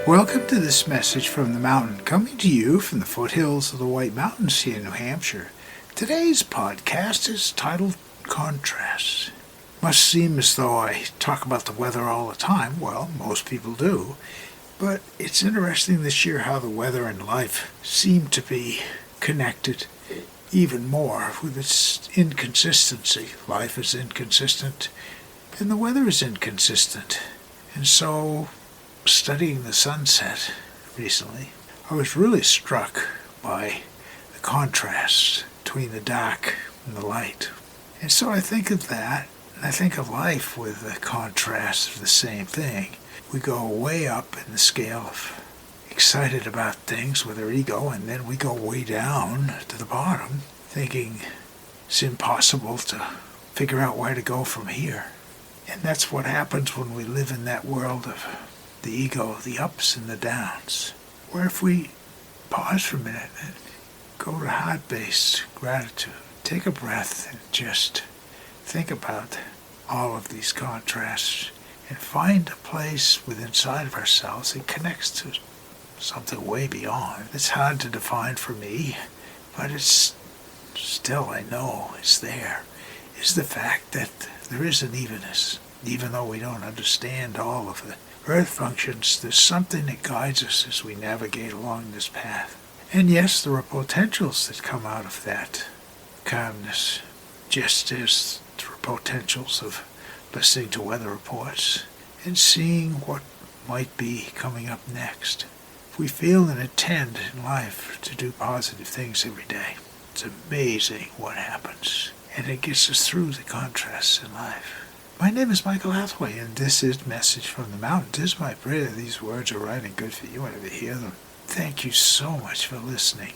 Welcome to this message from the mountain, coming to you from the foothills of the White Mountains here in New Hampshire. Today's podcast is titled Contrasts. Must seem as though I talk about the weather all the time. Well, most people do. But it's interesting this year how the weather and life seem to be connected even more with its inconsistency. Life is inconsistent, and the weather is inconsistent. And so, studying the sunset recently, I was really struck by the contrast between the dark and the light. And so I think of that, and I think of life with the contrast of the same thing. We go way up in the scale of excited about things with our ego, and then we go way down to the bottom, thinking it's impossible to figure out where to go from here. And that's what happens when we live in that world of the ego, the ups and the downs. Where if we pause for a minute and go to heart-based gratitude, take a breath and just think about all of these contrasts and find a place within inside of ourselves that connects to something way beyond. It's hard to define for me, but it's still, I know it's there, is the fact that there is an evenness. Even though we don't understand all of the earth functions, there's something that guides us as we navigate along this path. And yes, there are potentials that come out of that calmness, just as there are potentials of listening to weather reports and seeing what might be coming up next. If we feel and intend in life to do positive things every day, it's amazing what happens, and it gets us through the contrasts in life. My name is Michael Hathaway, and this is Message from the Mountain. It is my prayer that these words are right and good for you whenever you hear them. Thank you so much for listening.